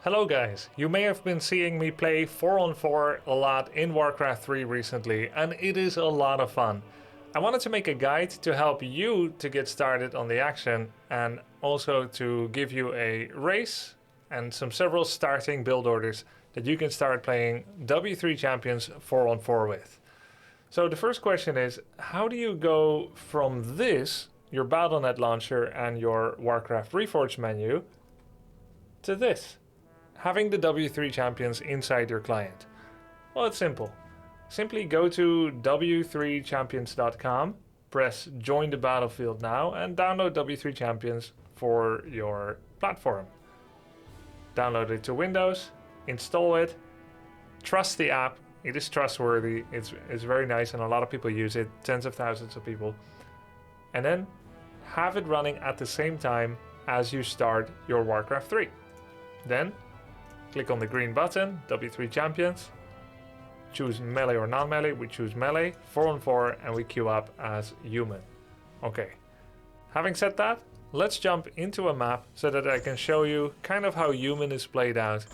Hello guys, you may have been seeing me play 4 on 4 a lot in Warcraft 3 recently, and it is a lot of fun. I wanted to make a guide to help you to get started on the action and also to give you a race and several starting build orders that you can start playing W3 Champions 4 on 4 with. So the first question is, how do you go from this, your Battle.net launcher and your Warcraft Reforged menu, to this? Having the W3 Champions inside your client? Well, it's simple. Simply go to W3Champions.com, press Join the Battlefield Now, and download W3 Champions for your platform. Download it to Windows, install it, trust the app. It is trustworthy, it's very nice, and a lot of people use it, tens of thousands of people. And then have it running at the same time as you start your Warcraft 3. Then click on the green button, W3 Champions, choose melee or non-melee. We choose melee, 4 on 4, and we queue up as human. Okay, having said that, let's jump into a map so that I can show you kind of how human is played out.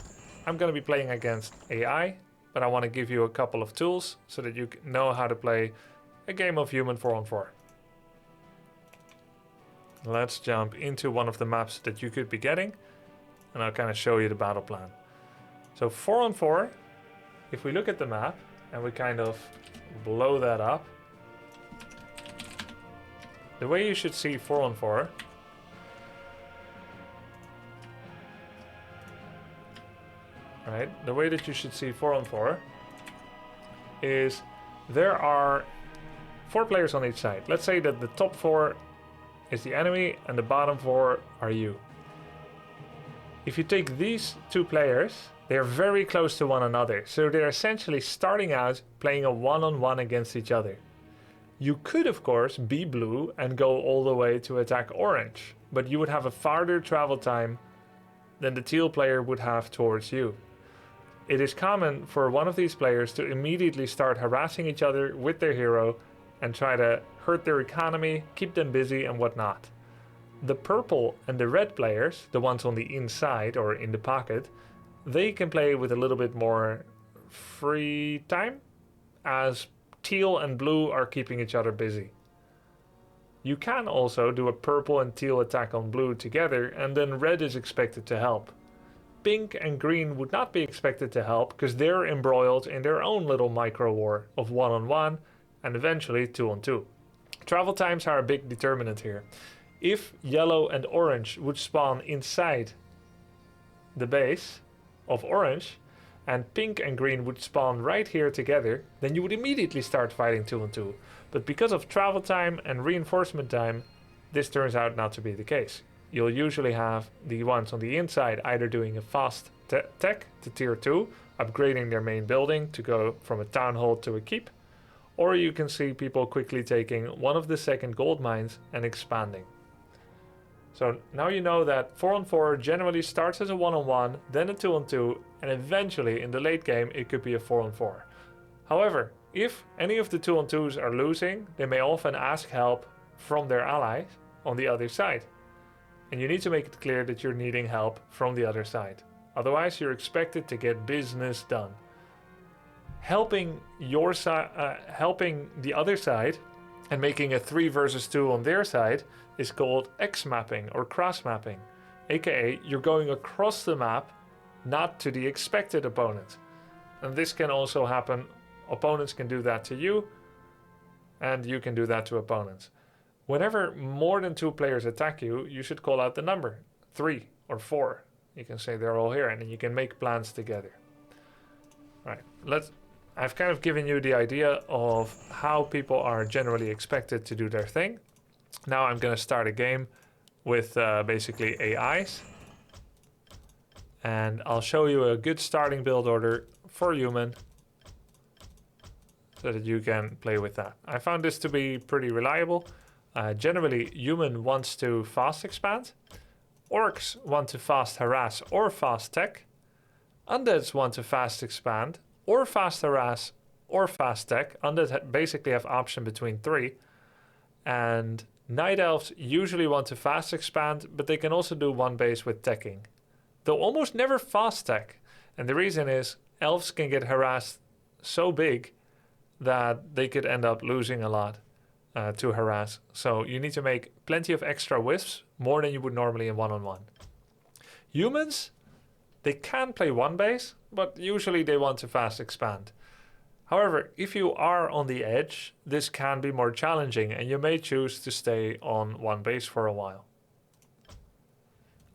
I'm going to be playing against AI, but I want to give you a couple of tools so that you know how to play a game of human 4 on 4. Let's jump into one of the maps that you could be getting, and I'll kind of show you the battle plan. So 4 on 4, if we look at the map and we kind of blow that up, the way you should see 4 on 4 right? The way that you should see 4 on 4 is there are 4 players on each side. Let's say that the top 4 is the enemy and the bottom 4 are you. If you take these 2 players, they are very close to one another, so they're essentially starting out playing a one-on-one against each other. You could, of course, be blue and go all the way to attack orange, but you would have a farther travel time than the teal player would have towards you. It is common for one of these players to immediately start harassing each other with their hero and try to hurt their economy, keep them busy and whatnot. The purple and the red players, the ones on the inside or in the pocket, they can play with a little bit more free time, as teal and blue are keeping each other busy. You can also do a purple and teal attack on blue together, and then red is expected to help. Pink and green would not be expected to help because they're embroiled in their own little micro war of 1-on-1 and eventually 2-on-2. Travel times are a big determinant here. If yellow and orange would spawn inside the base of orange and pink and green would spawn right here together, then you would immediately start fighting 2-on-2. But because of travel time and reinforcement time, this turns out not to be the case. You'll usually have the ones on the inside either doing a fast tech to tier 2, upgrading their main building to go from a town hall to a keep, or you can see people quickly taking one of the second gold mines and expanding. So now you know that 4 on 4 generally starts as a 1-on-1, then a 2-on-2, and eventually in the late game it could be a 4 on 4. However, if any of the 2-on-2s are losing, they may often ask help from their allies on the other side. And you need to make it clear that you're needing help from the other side. Otherwise you're expected to get business done. Helping the other side and making a 3 versus 2 on their side is called X-mapping or cross-mapping, aka you're going across the map, not to the expected opponent. And this can also happen, opponents can do that to you, and you can do that to opponents. Whenever more than 2 players attack you, you should call out the number, 3 or 4. You can say they're all here, and then you can make plans together. Right, I've kind of given you the idea of how people are generally expected to do their thing. Now I'm going to start a game with basically AIs. And I'll show you a good starting build order for human so that you can play with that. I found this to be pretty reliable. Generally, human wants to fast expand. Orcs want to fast harass or fast tech. Undeads want to fast expand or fast harass or fast tech. Undead basically have option between 3. And Night Elves usually want to fast expand, but they can also do one base with teching. they'll almost never fast stack. And the reason is elves can get harassed so big that they could end up losing a lot to harass. So you need to make plenty of extra wisps, more than you would normally in one-on-one. Humans, they can play one base, but usually they want to fast expand. However, if you are on the edge, this can be more challenging and you may choose to stay on one base for a while.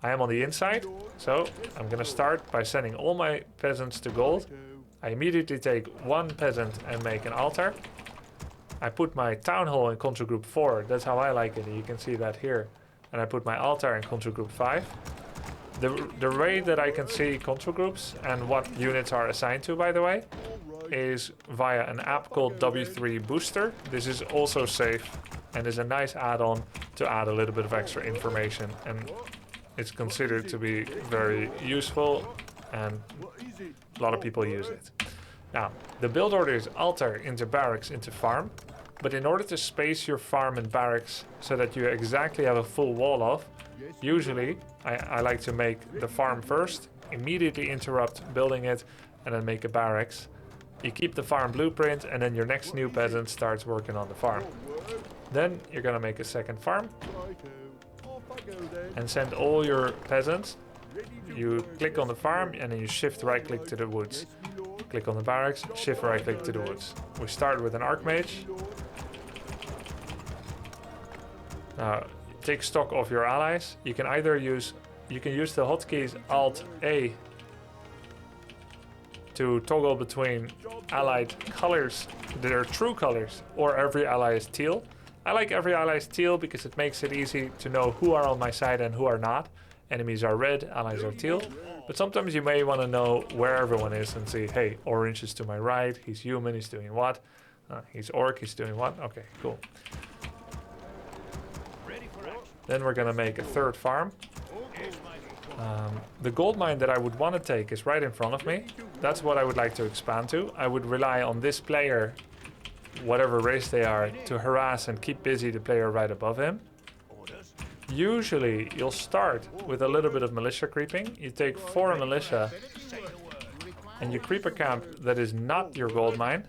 I am on the inside, so I'm gonna start by sending all my peasants to gold. I immediately take one peasant and make an altar. I put my town hall in control group 4, that's how I like it, you can see that here. And I put my altar in control group 5. The way that I can see control groups and what units are assigned to, by the way, is via an app called W3 Booster. This is also safe and is a nice add-on to add a little bit of extra information, and it's considered to be very useful and a lot of people use it. Now, the build order is altar into barracks into farm, but in order to space your farm and barracks so that you exactly have a full wall off, usually I like to make the farm first, immediately interrupt building it, and then make a barracks. You keep the farm blueprint, and then your next new peasant starts working on the farm. Then you're gonna make a second farm and send all your peasants. You click on the farm and then you shift right click to the woods. Click on the barracks, shift right click to the woods. We start with an archmage. Now take stock of your allies. You can either use the hotkeys Alt A to toggle between allied colors, their true colors, or every ally is teal. I like every ally is teal because it makes it easy to know who are on my side and who are not. Enemies are red, allies are teal. But sometimes you may want to know where everyone is and see, hey, orange is to my right, he's human, he's doing what? He's orc, he's doing what? Okay, cool. Then we're gonna make a third farm. The gold mine that I would want to take is right in front of me. That's what I would like to expand to. I would rely on this player, whatever race they are, to harass and keep busy the player right above him. Usually you'll start with a little bit of militia creeping. You take 4 militia and you creep a camp that is not your gold mine.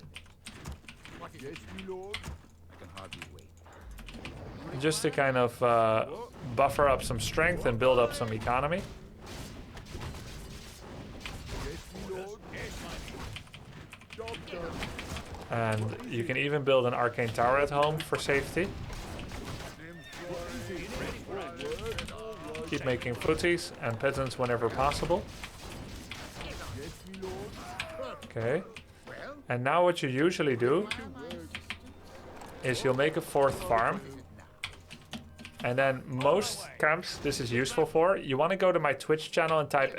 Just to kind of buffer up some strength and build up some economy. And you can even build an arcane tower at home for safety. Keep making footies and peasants whenever possible. Okay. And now what you usually do is you'll make a 4th farm. And then most camps this is useful for, you want to go to my Twitch channel and type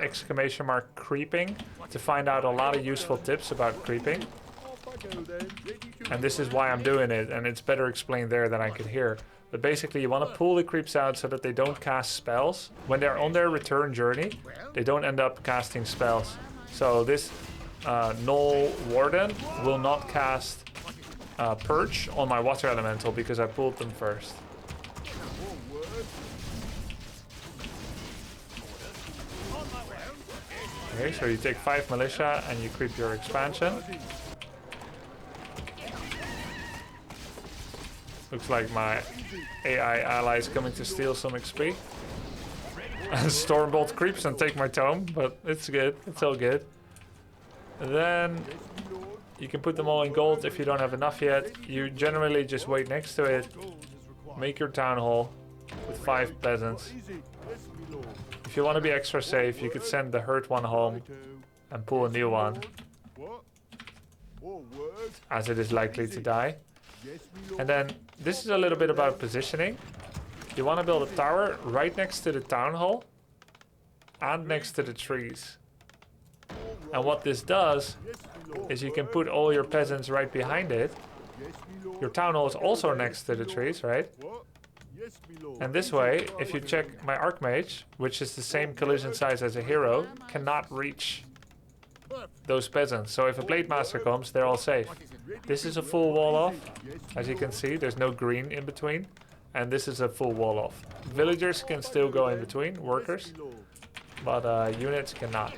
!creeping to find out a lot of useful tips about creeping. And this is why I'm doing it, and it's better explained there than I could hear. But basically you want to pull the creeps out so that they don't cast spells. When they're on their return journey, they don't end up casting spells. So this Null Warden will not cast Purge on my water elemental because I pulled them first. Okay, so you take 5 militia and you creep your expansion. Looks like my AI ally is coming to steal some XP. And Stormbolt creeps and take my tome, but it's good, it's all good. And then you can put them all in gold if you don't have enough yet. You generally just wait next to it, make your town hall with 5 peasants. If you want to be extra safe, you could send the hurt one home and pull a new one, as it is likely to die. And then this is a little bit about positioning. You want to build a tower right next to the town hall and next to the trees. And what this does is you can put all your peasants right behind it. Your town hall is also next to the trees, right? And this way, if you check my archmage, which is the same collision size as a hero, cannot reach those peasants. So if a blade master comes, they're all safe. This is a full wall off. As you can see, there's no green in between. And this is a full wall off. Villagers can still go in between, workers. but units cannot.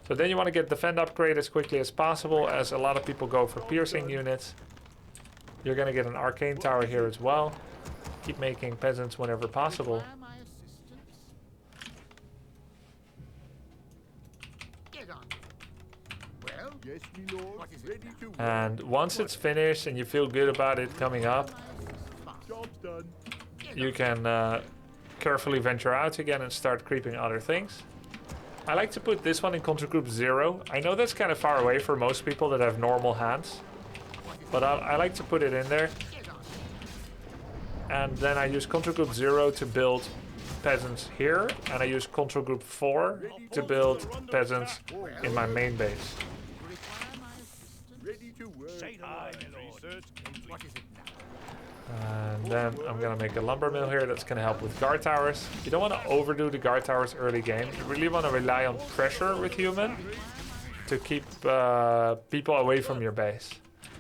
So then you want to get defend upgrade as quickly as possible, as a lot of people go for piercing units. You're going to get an arcane tower here as well. Keep making peasants whenever possible. And once it's finished and you feel good about it coming up, you can carefully venture out again and start creeping other things. I like to put this one in control group 0. I know that's kind of far away for most people that have normal hands, but I like to put it in there. And then I use control group 0 to build peasants here, and I use control group 4 to build peasants in my main base. And then I'm gonna make a lumber mill here that's gonna help with guard towers. You don't want to overdo the guard towers early game. You really want to rely on pressure with human to keep people away from your base.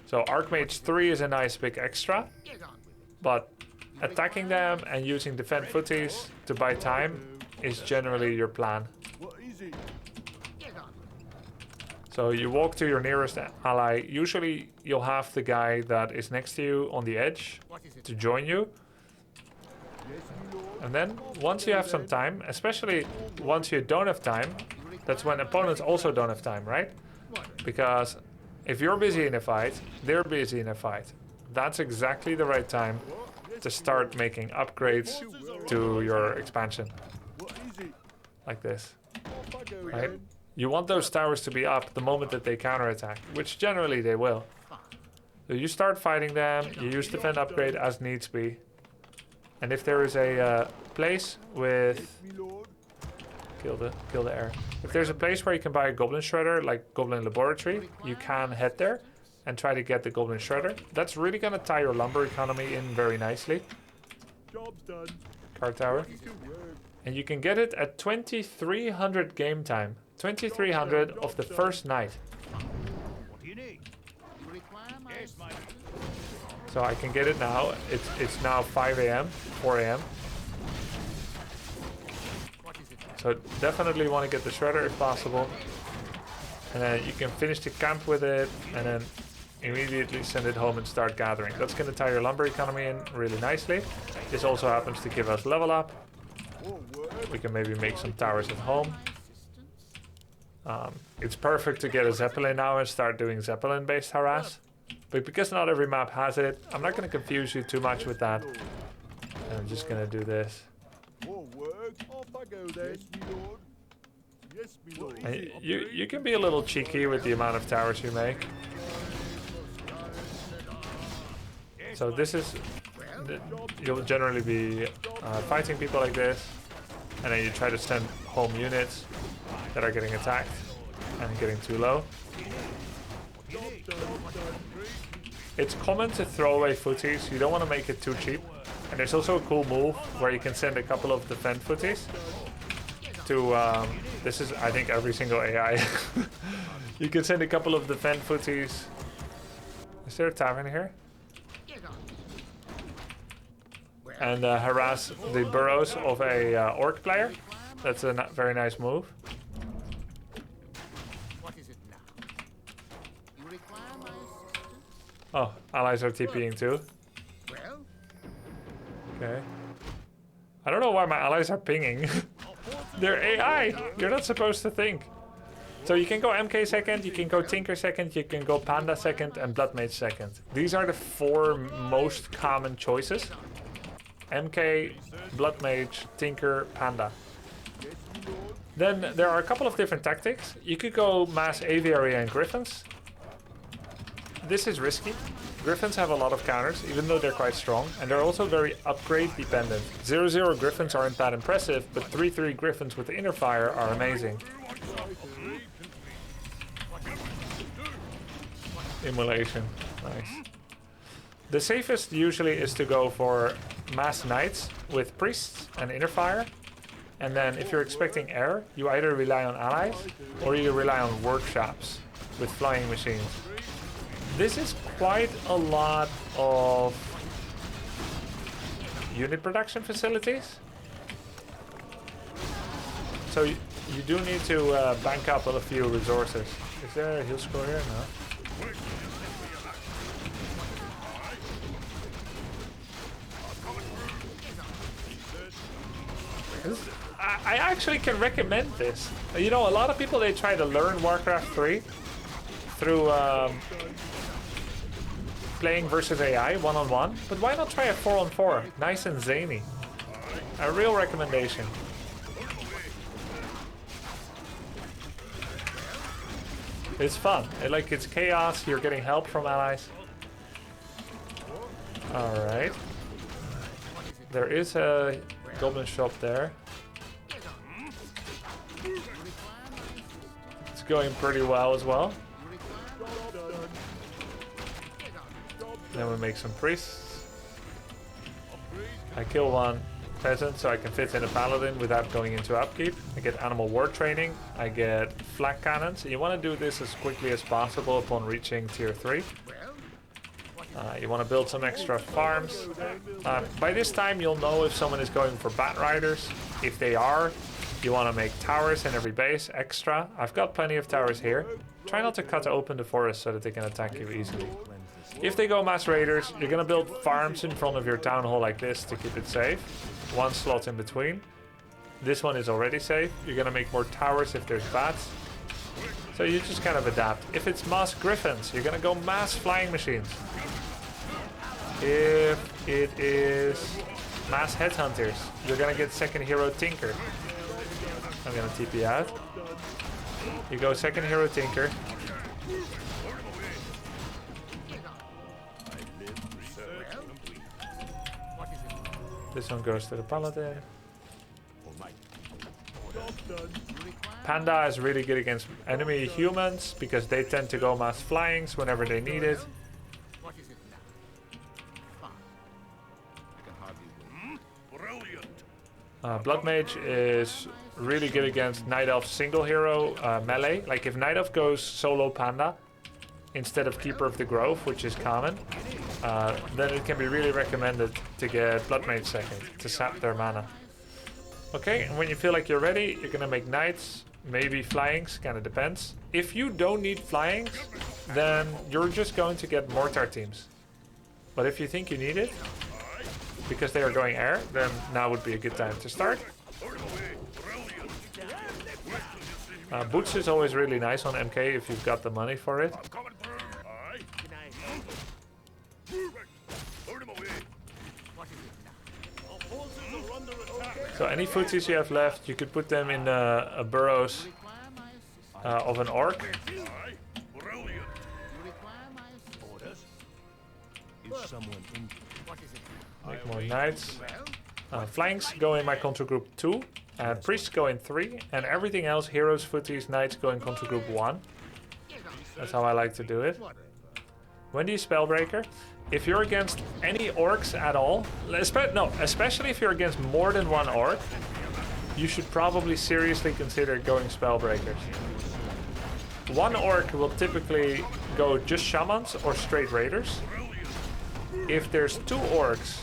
So Archmage 3 is a nice big extra, but attacking them and using defend footies to buy time is generally your plan. So you walk to your nearest ally. Usually you'll have the guy that is next to you on the edge to join you. And then once you have some time, especially once you don't have time, that's when opponents also don't have time, right? Because if you're busy in a fight, they're busy in a fight. That's exactly the right time to start making upgrades to your expansion. Like this, right? You want those towers to be up the moment that they counterattack, which generally they will. So you start fighting them, you use defend upgrade as needs be. And if there is a place with... Kill the air. If there's a place where you can buy a goblin shredder, like Goblin Laboratory, you can head there and try to get the goblin shredder. That's really gonna tie your lumber economy in very nicely. Job's done. Card tower. And you can get it at 2300 game time. 2300 of the first night. What do you need? So I can get it now. It's now 5 a.m., 4 a.m. So definitely want to get the shredder if possible. And then you can finish the camp with it and then immediately send it home and start gathering. That's going to tie your lumber economy in really nicely. This also happens to give us level up. We can maybe make some towers at home. It's perfect to get a Zeppelin now and start doing Zeppelin-based harass. But because not every map has it, I'm not going to confuse you too much with that. And I'm just going to do this. And you can be a little cheeky with the amount of towers you make. So this is... You'll generally be fighting people like this. And then you try to send home units that are getting attacked and getting too low. It's common to throw away footies. You don't want to make it too cheap. And there's also a cool move where you can send a couple of defend footies to... this is, I think, every single AI. You can send a couple of defend footies. Is there a tavern here? And harass the burrows of a orc player. That's a very nice move. Oh, allies are TPing too. Okay. I don't know why my allies are pinging. They're AI. You're not supposed to think. So you can go MK second, you can go Tinker second, you can go Panda second, and Blood Mage second. These are the 4 most common choices. MK, Blood Mage, Tinker, Panda. Then there are a couple of different tactics. You could go Mass Aviary and Griffins. This is risky. Griffins have a lot of counters, even though they're quite strong, and they're also very upgrade dependent. 0-0 Griffins aren't that impressive, but 3-3 Griffins with the inner fire are amazing. Immolation, nice. The safest usually is to go for Mass Knights with Priests and inner fire. And then if you're expecting air, you either rely on allies or you rely on workshops with flying machines. This is quite a lot of unit production facilities. So you do need to bank up on a few resources. Is there a heal score here? No. I actually can recommend this. You know, a lot of people, they try to learn Warcraft 3 through playing versus AI one-on-one, but why not try a 4-on-4? Nice and zany. A real recommendation. It's fun. It's chaos. You're getting help from allies. All right. There is a goblin shop there. It's going pretty well as well. Then we make some priests. I kill one peasant so I can fit in a paladin without going into upkeep. I get animal war training. I get flak cannons. You want to do this as quickly as possible upon reaching tier 3. You want to build some extra farms. By this time you'll know if someone is going for bat riders. If they are, you want to make towers in every base extra. I've got plenty of towers here. Try not to cut open the forest so that they can attack you easily. If they go mass raiders, you're going to build farms in front of your town hall like this to keep it safe. One slot in between. This one is already safe. You're going to make more towers if there's bats. So you just kind of adapt. If it's mass griffins, you're going to go mass flying machines. If it is mass headhunters, you're going to get second hero Tinker. I'm going to TP out. You go second hero Tinker. This one goes to the paladin. Panda is really good against enemy humans because they tend to go mass flyings whenever they need it. Blood Mage is really good against Night Elf single hero melee. Like if Night Elf goes solo Panda instead of Keeper of the Grove, which is common, then it can be really recommended to get Blood Mage second to sap their mana. Okay, and when you feel like you're ready, you're gonna make Knights, maybe Flyings, kinda depends. If you don't need Flyings, then you're just going to get Mortar teams. But if you think you need it, because they are going air, then now would be a good time to start. Boots is always really nice on MK if you've got the money for it. So any footsies you have left, you could put them in a burrows of an orc. Make more knights. Flanks go in my control group 2. Priests go in 3. And everything else, heroes, footies, knights, go in control group 1. That's how I like to do it. When do you Spellbreaker? If you're against any orcs at all, especially if you're against more than one orc, you should probably seriously consider going Spellbreakers. One orc will typically go just shamans or straight raiders. If there's 2 orcs,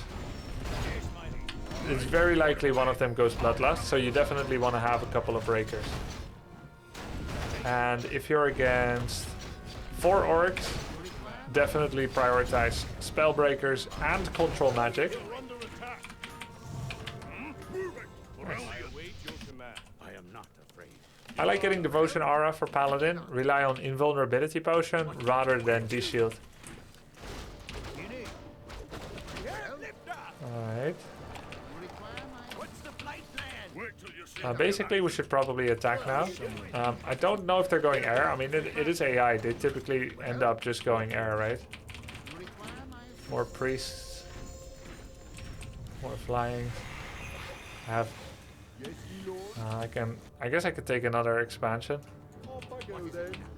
it's very likely one of them goes Bloodlust, so you definitely want to have a couple of breakers. And if you're against 4 orcs, definitely prioritize Spellbreakers and Control Magic. I like getting Devotion Aura for Paladin, rely on Invulnerability Potion rather than D-Shield. Alright. Basically, we should probably attack now. I don't know if they're going air. I mean, it is AI. They typically end up just going air, right? More priests. More flying. I guess I could take another expansion.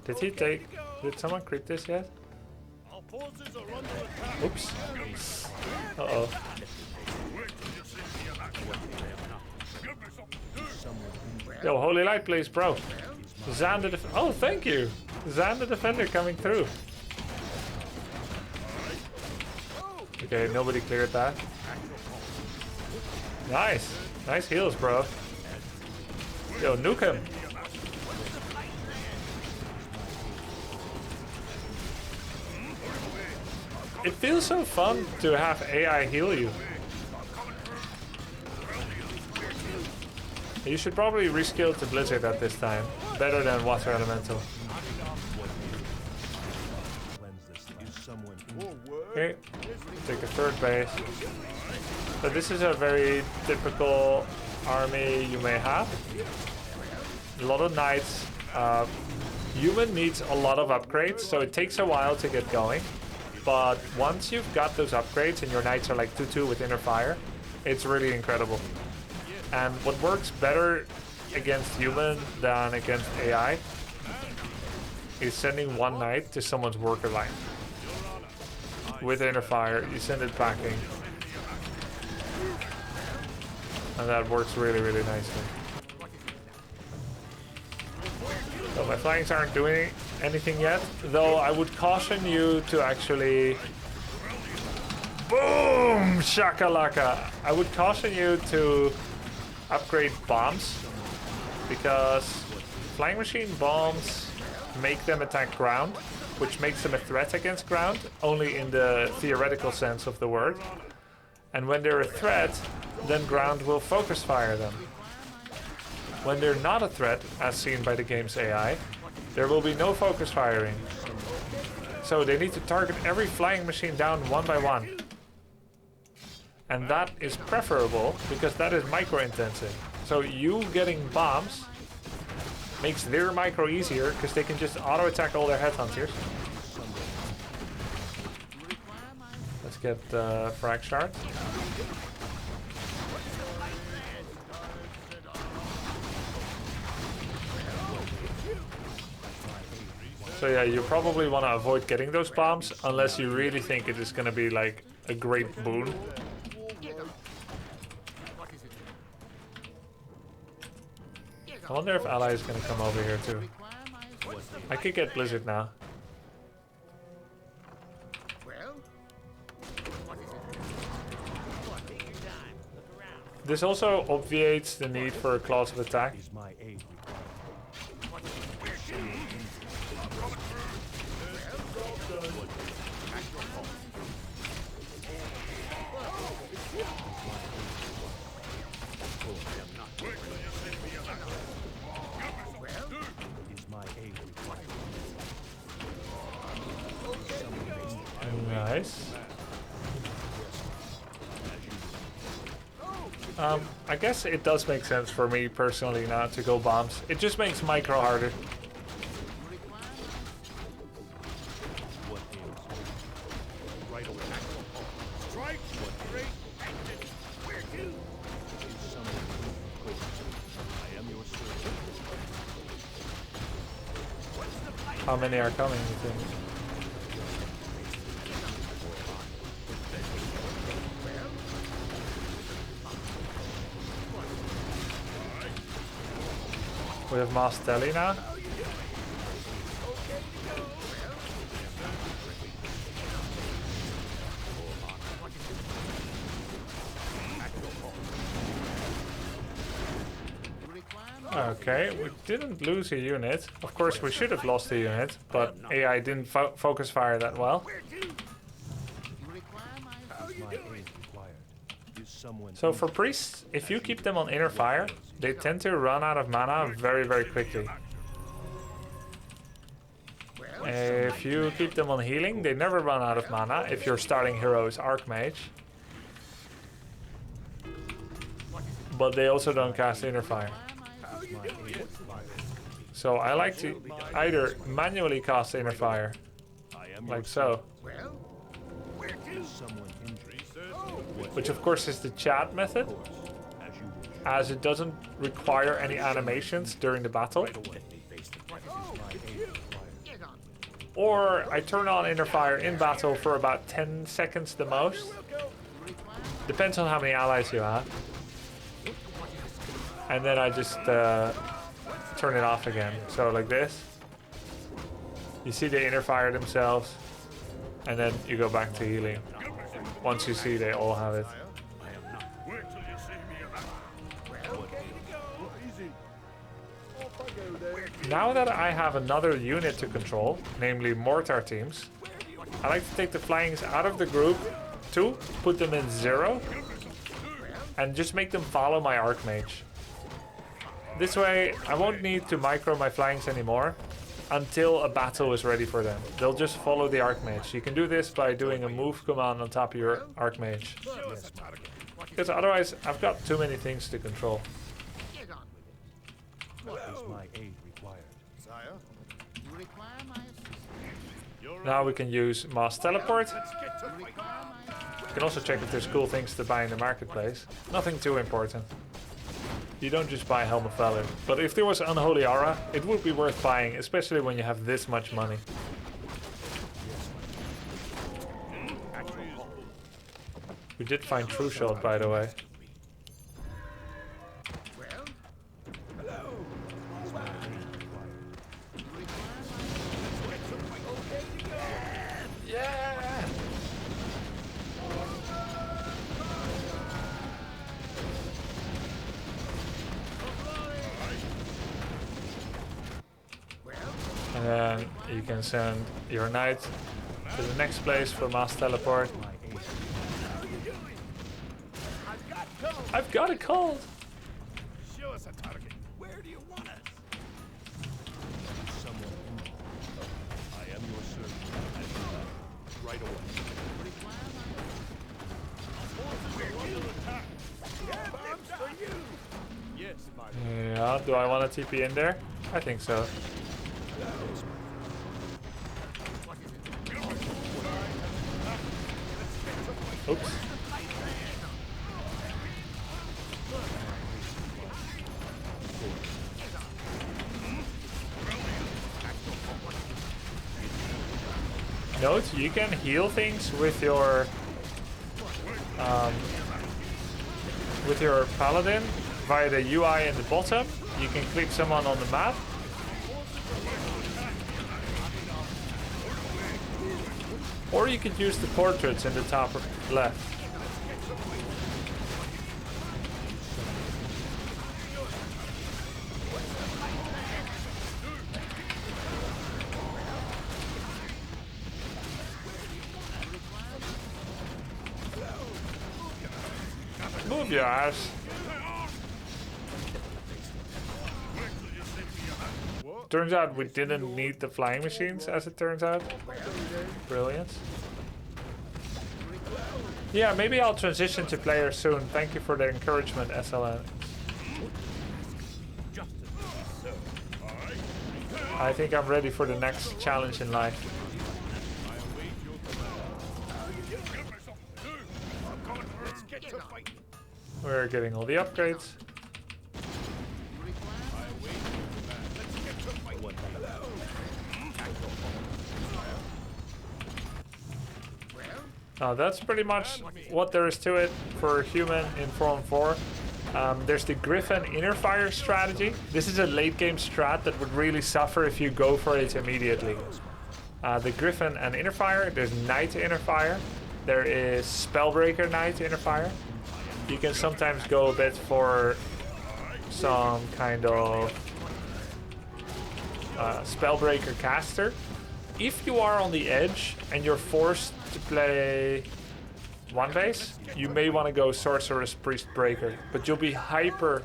Did someone crit this yet? Oops. Uh-oh. Yo, Holy Light, please, bro. Zan the oh, thank you. Zan the Defender coming through. Okay, nobody cleared that. Nice. Nice heals, bro. Yo, nuke him. It feels so fun to have AI heal you. You should probably reskill to Blizzard at this time. Better than Water Elemental. Okay, take a third base. So this is a very typical army you may have. A lot of knights. Human needs a lot of upgrades, so it takes a while to get going. But once you've got those upgrades and your knights are like 2-2 with inner fire, it's really incredible. And what works better against human than against AI is sending one knight to someone's worker line. With inner fire, you send it packing. And that works really, really nicely. So my flanks aren't doing anything yet, though I would caution you to actually... Boom! Shakalaka! I would caution you to upgrade bombs, because flying machine bombs make them attack ground, which makes them a threat against ground, only in the theoretical sense of the word. And when they're a threat, then ground will focus fire them. When they're not a threat, as seen by the game's AI, there will be no focus firing. So they need to target every flying machine down one by one. And that is preferable, because that is micro-intensive. So you getting bombs makes their micro easier, because they can just auto-attack all their headhunters. Let's get frag shards. So yeah, you probably want to avoid getting those bombs, unless you really think it is going to be like a great boon. I wonder if Ally is going to come over here too. I could get Blizzard now. This also obviates the need for a clause of attack. Nice. I guess it does make sense for me personally now to go bombs. It just makes micro harder. How many are coming, you think? We have Mastelli now. Okay, we didn't lose a unit. Of course, we should have lost a unit, but AI didn't focus fire that well. So for priests, if you keep them on inner fire, they tend to run out of mana very, very quickly. If you keep them on healing, they never run out of mana if your starting hero is Archmage. But they also don't cast inner fire. So I like to either manually cast inner fire, like so. Which of course is the chat method, as it doesn't require any animations during the battle. Or I turn on inner fire in battle for about 10 seconds the most. Depends on how many allies you have. And then I just turn it off again. So like this. You see they inner fire themselves, and then you go back to healing. Once you see they all have it. Now that I have another unit to control, namely mortar teams, I like to take the flyings out of the group 2, put them in 0, and just make them follow my Archmage. This way, I won't need to micro my flyings anymore until a battle is ready for them. They'll just follow the Archmage. You can do this by doing a move command on top of your Archmage. Because otherwise, I've got too many things to control. What is my aid required? Sire? You require my assistance. Now we can use mass teleport. You can also check if there's cool things to buy in the marketplace. Nothing too important. You don't just buy Helm of Valor. But if there was Unholy Aura, it would be worth buying, especially when you have this much money. We did find True Shot, by the way. Yeah! And then you can send your knight to the next place for mass teleport. I've got a cold! Show us a target. Where do you want us? Someone. I am your servant. Right away. Yes, my Yeah, do I want to TP in there? I think so. Oops. Note, you can heal things with your paladin via the UI in the bottom. You can click someone on the map. Or you could use the portraits in the top left. Move your ass. Turns out we didn't need the flying machines, as it turns out. Brilliant. Yeah, maybe I'll transition to player soon. Thank you for the encouragement, SLN. I think I'm ready for the next challenge in life. We're getting all the upgrades. That's pretty much what there is to it for human in 4-on-4. There's the Griffin inner fire strategy. This is a late game strat that would really suffer if you go for it immediately. The Griffin and inner fire. There's Knight inner fire. There is Spellbreaker Knight inner fire. You can sometimes go a bit for some kind of Spellbreaker caster. If you are on the edge and you're forced to play one base, you may want to go Sorceress Priest Breaker, but you'll be hyper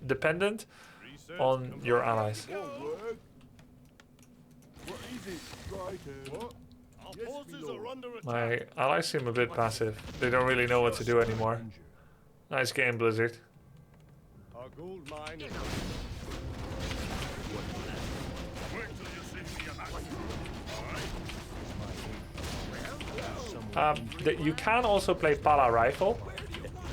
dependent on your allies. My allies seem a bit passive. They don't really know what to do anymore. Nice game, Blizzard. Our gold mine is you can also play Pala Rifle,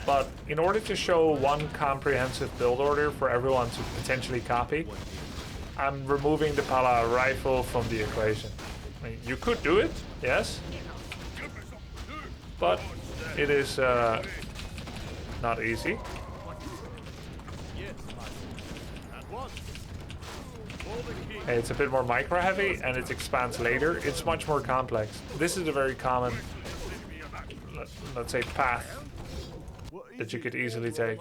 but in order to show one comprehensive build order for everyone to potentially copy, I'm removing the Pala Rifle from the equation. I mean, you could do it, yes, but it is not easy. It's a bit more micro heavy and it expands later. It's much more complex. This is a very common, let's say, path that you could easily take.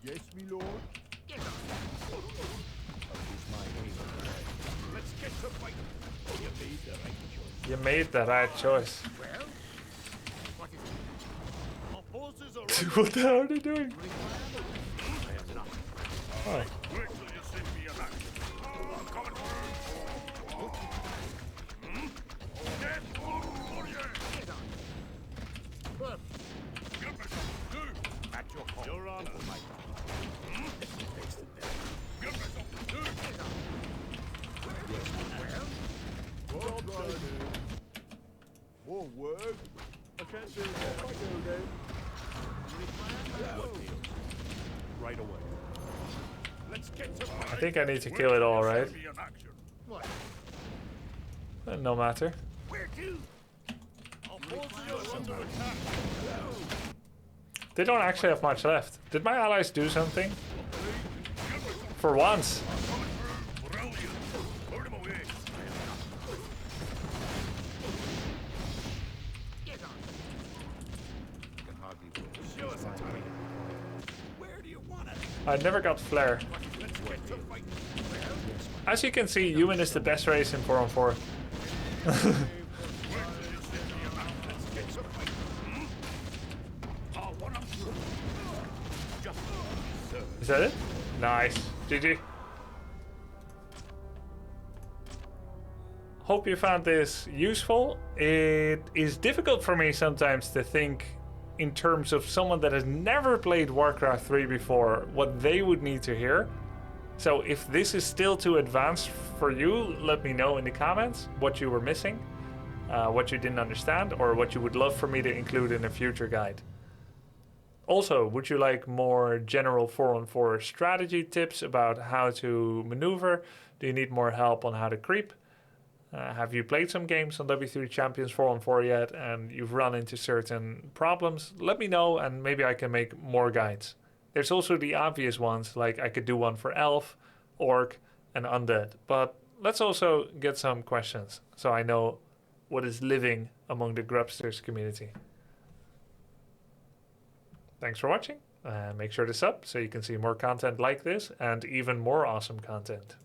Yes, me lord. Get on. Is my aim. Let's get to fight. You made the right choice. You made the right choice. Well, what is it? Our forces are What the hell are they doing? Oh. wait till you see me alive. I'm coming through. Get on. Get on. Good. Get myself too. At your call. Your honor. Get myself too. Get on. Well, Well done. Won't work. I can't do that. I go then. What deal? Right away. Let's get to I think I need to kill it all, right? what? No matter. Where to? Our forces are under attack. They don't actually have much left. Did my allies do something? For once. Brilliant. Burn him away. Get on. Can hardly wait. Show us a time. Where do you want it? I never got flare. Let's get to fight. As you can see, human is the best race in 4-on-4. Is that it? Nice. GG. Hope you found this useful. It is difficult for me sometimes to think in terms of someone that has never played Warcraft 3 before, what they would need to hear. So if this is still too advanced for you, let me know in the comments what you were missing, what you didn't understand, or what you would love for me to include in a future guide. Also, would you like more general 4-on-4 strategy tips about how to maneuver? Do you need more help on how to creep? Have you played some games on W3 Champions 4-on-4 yet and you've run into certain problems? Let me know and maybe I can make more guides. There's also the obvious ones, like I could do one for Elf, Orc, and Undead. But let's also get some questions so I know what is living among the Grubsters community. Thanks for watching. Make sure to sub so you can see more content like this and even more awesome content.